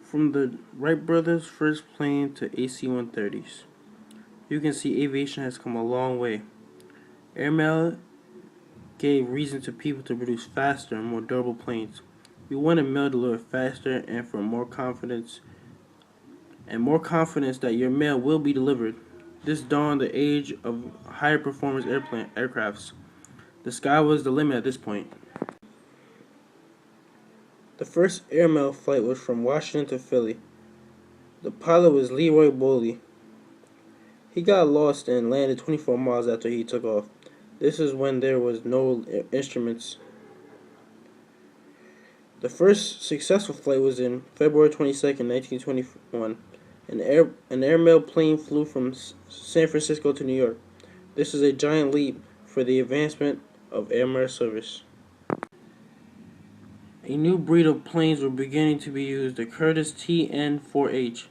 From the Wright brothers' first plane to AC-130s, you can see aviation has come a long way. Airmail gave reason to people to produce faster and more durable planes. We wanted mail delivered faster and for more confidence that your mail will be delivered. This dawned the age of higher performance aircrafts. The sky was the limit at this point. The first airmail flight was from Washington to Philly. The pilot was Leroy Bowley. He got lost and landed 24 miles after he took off. This is when there was no instruments. The first successful flight was in February 22nd, 1921. An airmail plane flew from San Francisco to New York. This is a giant leap for the advancement of airmail service. A new breed of planes were beginning to be used, the Curtiss TN-4H.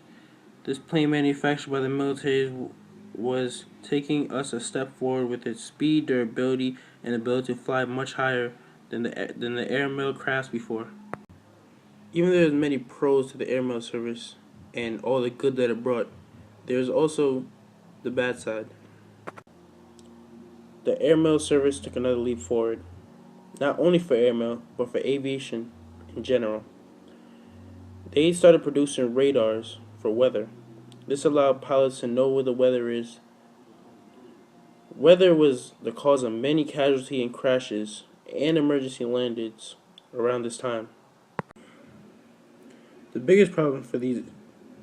This plane, manufactured by the military, was taking us a step forward with its speed, durability, and ability to fly much higher than the airmail crafts before. Even though there's many pros to the airmail service and all the good that it brought, there's also the bad side. The airmail service took another leap forward, not only for airmail, but for aviation in general. They started producing radars for weather. This allowed pilots to know where the weather is. Weather was the cause of many casualties and crashes and emergency landings around this time. The biggest problem for these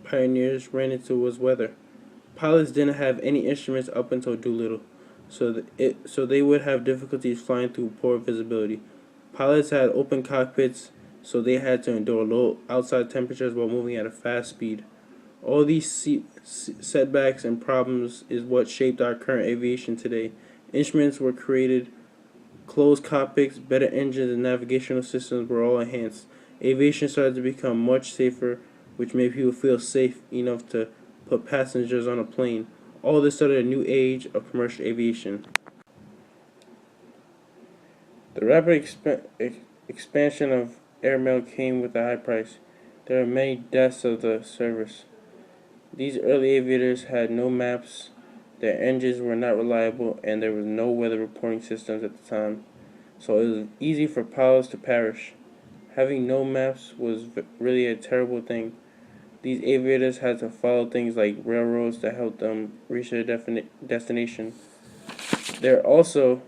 pioneers ran into was weather. Pilots didn't have any instruments up until Doolittle, so they would have difficulties flying through poor visibility. Pilots had open cockpits, so they had to endure low outside temperatures while moving at a fast speed. All these setbacks and problems is what shaped our current aviation today. Instruments were created, closed cockpits, better engines, and navigational systems were all enhanced. Aviation started to become much safer, which made people feel safe enough to put passengers on a plane. All this started a new age of commercial aviation. The rapid expansion of airmail came with a high price. There are many deaths of the service. These early aviators had no maps, their engines were not reliable, and there was no weather reporting systems at the time, so it was easy for pilots to perish. Having no maps was really a terrible thing. These aviators had to follow things like railroads to help them reach their destination. There are also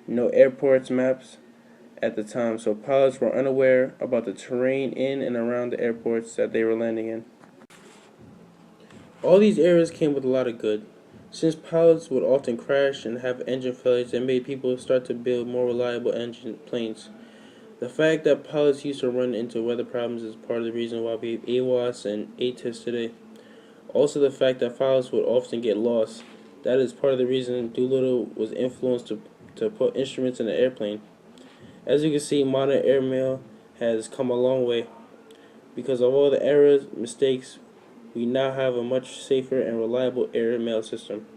no airports maps at the time, so pilots were unaware about the terrain in and around the airports that they were landing in. All these errors came with a lot of good. Since pilots would often crash and have engine failures, it made people start to build more reliable engine planes. The fact that pilots used to run into weather problems is part of the reason why we have AWOS and ATIS today. Also, the fact that pilots would often get lost. That is part of the reason Doolittle was influenced to put instruments in the airplane. As you can see, modern airmail has come a long way. Because of all the errors, mistakes, we now have a much safer and reliable airmail system.